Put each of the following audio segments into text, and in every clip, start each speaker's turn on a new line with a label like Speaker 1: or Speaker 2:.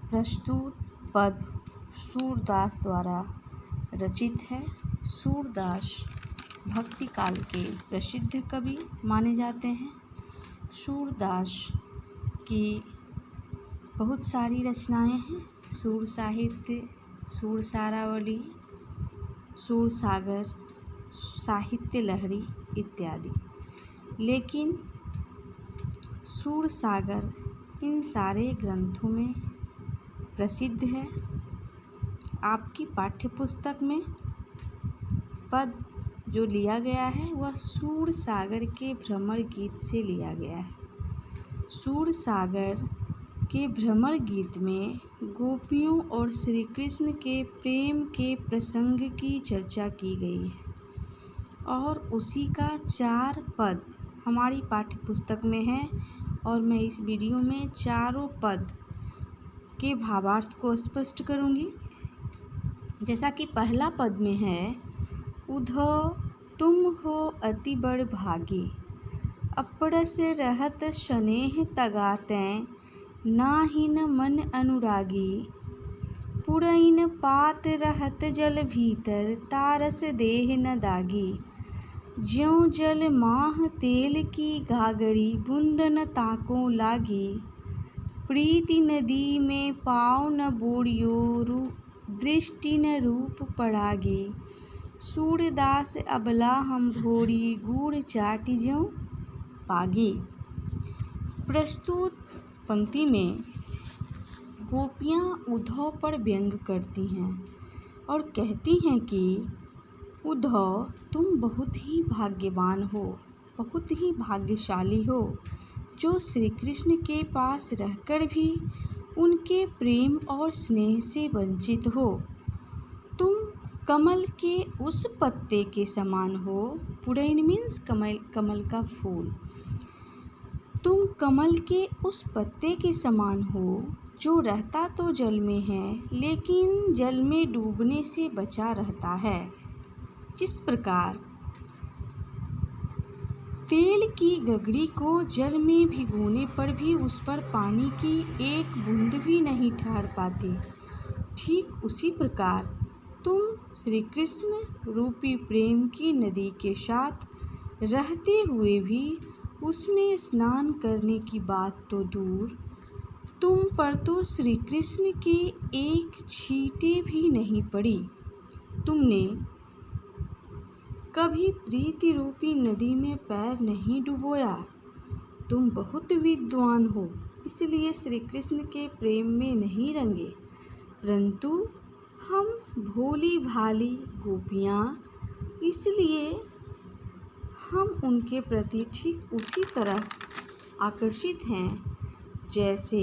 Speaker 1: प्रस्तुत पद सूरदास द्वारा रचित है। सूरदास भक्ति काल के प्रसिद्ध कवि माने जाते हैं। सूरदास की बहुत सारी रचनाएं हैं। सूर साहित्य, सूर सारावली, सूर सागर, साहित्य लहरी इत्यादि। लेकिन सूर सागर इन सारे ग्रंथों में प्रसिद्ध है। आपकी पाठ्यपुस्तक में पद जो लिया गया है वह सूर सागर के भ्रमर गीत से लिया गया है। सूर सागर के भ्रमर गीत में गोपियों और श्री कृष्ण के प्रेम के प्रसंग की चर्चा की गई है और उसी का 4 पद हमारी पाठ्यपुस्तक में है और मैं इस वीडियो में चारों पद के भावार्थ को स्पष्ट करूंगी। जैसा कि पहला पद में है, उधो तुम हो अति बड़ भागी, अपरस रहत स्नेह तगातें, नाहिन मन अनुरागी, पुरैन पात रहत जल भीतर, तारस देह न दागी, ज्यों जल माह तेल की घागरी, बूंद न ताको लागी, प्रीति नदी में पाँव न बोड़ियो, दृष्टि न रूप पड़ागी, सूरदास अबला हम भोरी, गूढ़ चाटि ज्यों पागी। प्रस्तुत पंक्ति में गोपियाँ उद्धव पर व्यंग करती हैं और कहती हैं कि उद्धव तुम बहुत ही भाग्यवान हो, बहुत ही भाग्यशाली हो, जो श्री कृष्ण के पास रहकर भी उनके प्रेम और स्नेह से वंचित हो। तुम कमल के उस पत्ते के समान हो। पुरैन मीन्स कमल का फूल। तुम कमल के उस पत्ते के समान हो जो रहता तो जल में है लेकिन जल में डूबने से बचा रहता है। जिस प्रकार तेल की गगरी को जल में भिगोने पर भी उस पर पानी की एक बूंद भी नहीं ठहर पाती, ठीक उसी प्रकार तुम श्री कृष्ण रूपी प्रेम की नदी के साथ रहते हुए भी उसमें स्नान करने की बात तो दूर, तुम पर तो श्री कृष्ण की एक छींटे भी नहीं पड़ी। तुमने कभी प्रीति रूपी नदी में पैर नहीं डुबोया। तुम बहुत विद्वान हो, इसलिए श्री कृष्ण के प्रेम में नहीं रंगे, परंतु हम भोली भाली गोपियाँ, इसलिए हम उनके प्रति ठीक उसी तरह आकर्षित हैं जैसे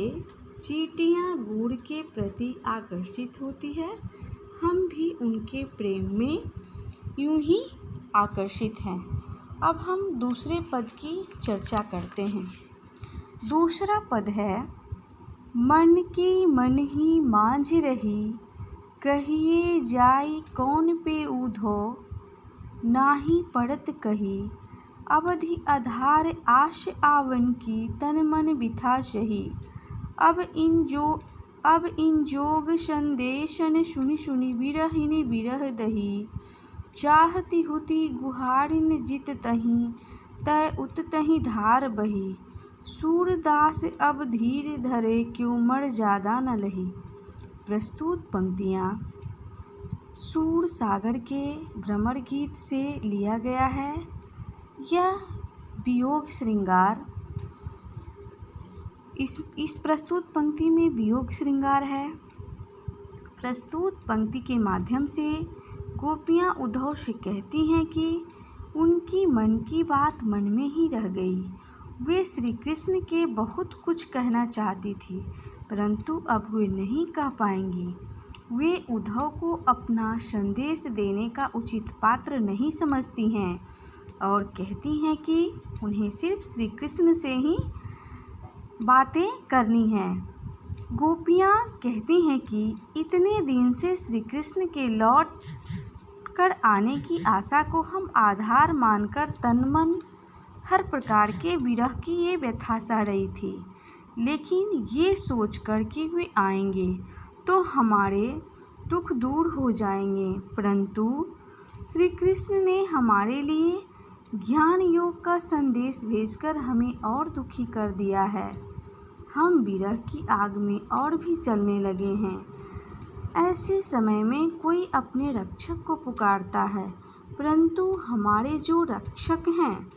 Speaker 1: चींटियाँ गुड़ के प्रति आकर्षित होती है। हम भी उनके प्रेम में यूं ही आकर्षित हैं। अब हम दूसरे पद की चर्चा करते हैं। दूसरा पद है, मन की मन ही मांझ रही, कहिए जाई कौन पे उधो, नाही पड़त कही, अवधि आधार आश आवन की, तन मन बिथा सही, अब इन जोग संदेशन सुनि सुनि, बिरहिनी बिरह दही, चाहती हुती गुहारिन जित तहीं, तय उत तहीं धार बही, सूरदास अब धीर धरे, क्यों मर ज्यादा न लही। प्रस्तुत पंक्तियाँ सूर सागर के भ्रमर गीत से लिया गया है। यह वियोग श्रृंगार, इस प्रस्तुत पंक्ति में वियोग श्रृंगार है। प्रस्तुत पंक्ति के माध्यम से गोपियाँ उद्धव से कहती हैं कि उनकी मन की बात मन में ही रह गई। वे श्री कृष्ण के बहुत कुछ कहना चाहती थी, परंतु अब वे नहीं कह पाएंगी। वे उद्धव को अपना संदेश देने का उचित पात्र नहीं समझती हैं और कहती हैं कि उन्हें सिर्फ श्री कृष्ण से ही बातें करनी हैं। गोपियाँ कहती हैं कि इतने दिन से श्री कृष्ण के लौट कर आने की आशा को हम आधार मानकर तन मन हर प्रकार के विरह की ये व्यथा सह रही थी, लेकिन ये सोच कर कि वे आएंगे तो हमारे दुख दूर हो जाएंगे, परंतु श्री कृष्ण ने हमारे लिए ज्ञान योग का संदेश भेजकर हमें और दुखी कर दिया है। हम विरह की आग में और भी जलने लगे हैं। ऐसे समय में कोई अपने रक्षक को पुकारता है, परंतु हमारे जो रक्षक हैं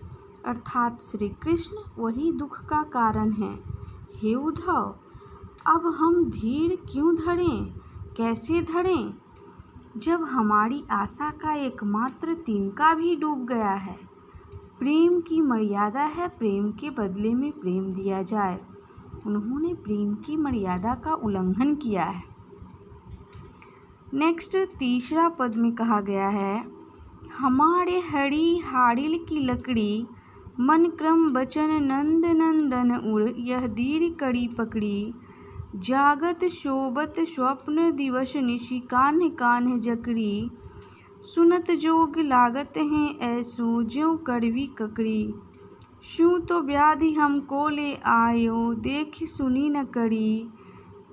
Speaker 1: अर्थात श्री कृष्ण वही दुख का कारण हैं। हे उद्धव, अब हम धीर क्यों धरें, कैसे धरें, जब हमारी आशा का एकमात्र तिनका भी डूब गया है। प्रेम की मर्यादा है, प्रेम के बदले में प्रेम दिया जाए। उन्होंने प्रेम की मर्यादा का उल्लंघन किया है। नेक्स्ट तीसरा पद में कहा गया है, हमारे हरी हाड़िल की लकड़ी, मन क्रम बचन नंद नंदन उड़, यह दीर कड़ी पकड़ी, जागत शोभत स्वप्न दिवस निशि, कान्ह कान्ह जकड़ी, सुनत जोग लागत हैं ऐसो ज्यों कड़वी ककड़ी, शूँ तो व्याधि हमको ले आयो, देख सुनी न कड़ी,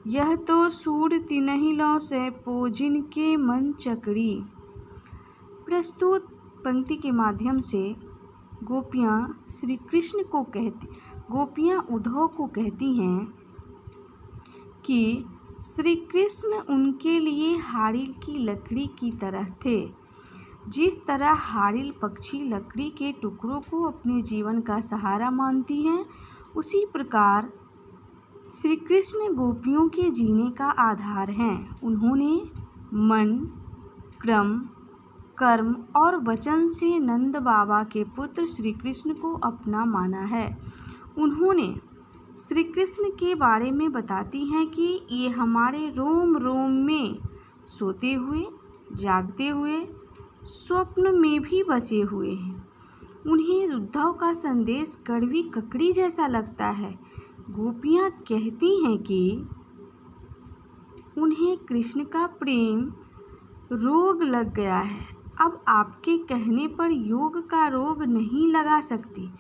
Speaker 1: यह तो सूर तिनहि लौ सैपो, जिनके मन चकड़ी। प्रस्तुत पंक्ति के माध्यम से गोपियाँ श्री कृष्ण को गोपियाँ उद्धव को कहती हैं कि श्री कृष्ण उनके लिए हाड़िल की लकड़ी की तरह थे। जिस तरह हाड़िल पक्षी लकड़ी के टुकड़ों को अपने जीवन का सहारा मानती हैं, उसी प्रकार श्री कृष्ण गोपियों के जीने का आधार हैं। उन्होंने मन, क्रम, कर्म और वचन से नंद बाबा के पुत्र श्री कृष्ण को अपना माना है। उन्होंने श्री कृष्ण के बारे में बताती हैं कि ये हमारे रोम रोम में सोते हुए, जागते हुए, स्वप्न में भी बसे हुए हैं। उन्हें उद्धव का संदेश कड़वी ककड़ी जैसा लगता है। गोपियाँ कहती हैं कि उन्हें कृष्ण का प्रेम रोग लग गया है। अब आपके कहने पर योग का रोग नहीं लगा सकती,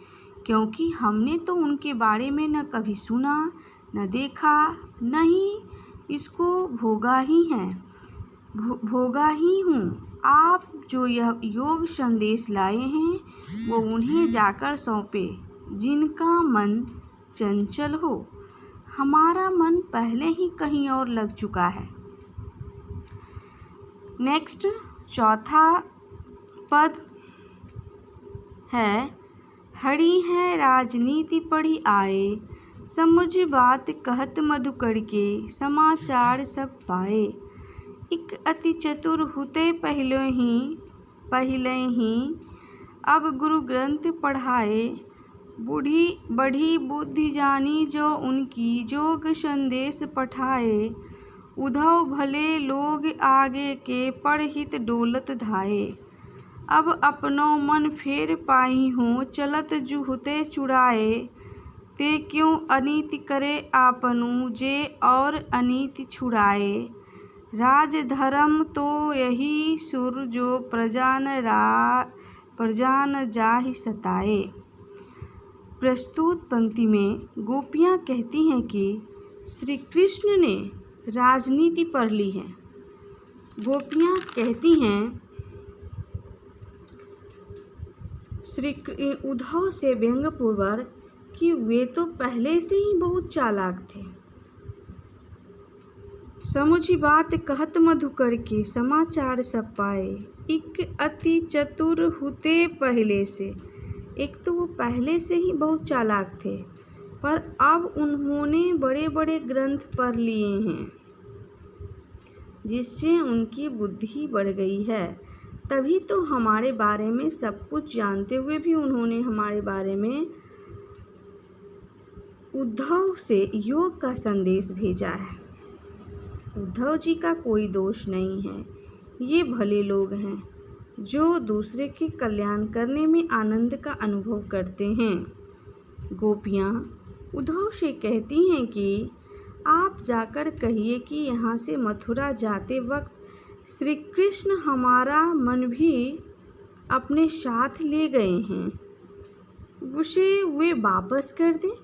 Speaker 1: क्योंकि हमने तो उनके बारे में न कभी सुना, न देखा, न ही इसको भोगा ही है, भोगा ही हूँ। आप जो यह योग संदेश लाए हैं वो उन्हें जाकर सौंपे जिनका मन चंचल हो। हमारा मन पहले ही कहीं और लग चुका है। नेक्स्ट चौथा पद है, हरी है राजनीति पढ़ी आए, समुझ बात कहत मधुकर के, समाचार सब पाए, एक अति चतुर हुते पहले ही अब गुरु ग्रंथ पढ़ाए, बढ़ी बुद्धि जानी जो उनकी, जोग संदेश पठाए, उद्धव भले लोग आगे के, पढ़हित डोलत धाये, अब अपनो मन फेर पाई हो, चलत जुहुते चुराए, ते क्यों अनीति करे आपनु, जे और अनीति छुड़ाए, राज धर्म तो यही सुर, जो प्रजा न जाहि सताए। प्रस्तुत पंक्ति में गोपियाँ कहती हैं कि श्री कृष्ण ने राजनीति पढ़ ली है। गोपियाँ कहती हैं श्री उद्धव से व्यंग्यपूर्वक कि वे तो पहले से ही बहुत चालाक थे। समुझी बात कहत मधुकर के, समाचार सब पाए, एक अति चतुर हुते पहले से। एक तो वो पहले से ही बहुत चालाक थे, पर अब उन्होंने बड़े बड़े ग्रंथ पढ़ लिए हैं जिससे उनकी बुद्धि बढ़ गई है। तभी तो हमारे बारे में सब कुछ जानते हुए भी उन्होंने हमारे बारे में उद्धव से योग का संदेश भेजा है। उद्धव जी का कोई दोष नहीं है। ये भले लोग हैं जो दूसरे के कल्याण करने में आनंद का अनुभव करते हैं। गोपियाँ उद्धव से कहती हैं कि आप जाकर कहिए कि यहाँ से मथुरा जाते वक्त श्री कृष्ण हमारा मन भी अपने साथ ले गए हैं, उसे वे वापस कर दें।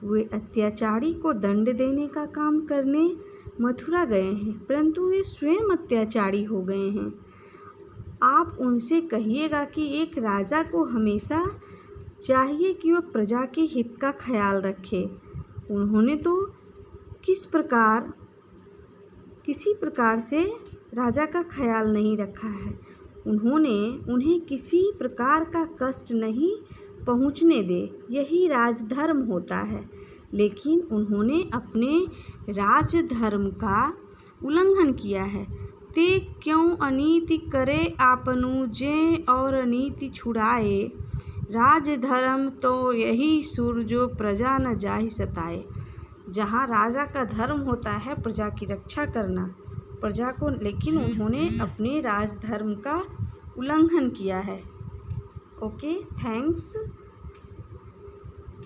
Speaker 1: वे अत्याचारी को दंड देने का काम करने मथुरा गए हैं, परंतु वे स्वयं अत्याचारी हो गए हैं। आप उनसे कहिएगा कि एक राजा को हमेशा चाहिए कि वह प्रजा के हित का ख्याल रखे। उन्होंने तो किसी प्रकार से राजा का ख्याल नहीं रखा है। उन्हें किसी प्रकार का कष्ट नहीं पहुँचने दे, यही राजधर्म होता है। लेकिन उन्होंने अपने राजधर्म का उल्लंघन किया है। ते क्यों अनीति करे आपनु, जे और अनीति छुड़ाए। राजधर्म तो यही सुर, जो प्रजा न जाहि सताए। जहाँ राजा का धर्म होता है प्रजा की रक्षा करना, प्रजा को, लेकिन उन्होंने अपने राजधर्म का उल्लंघन किया है। Okay, thanks.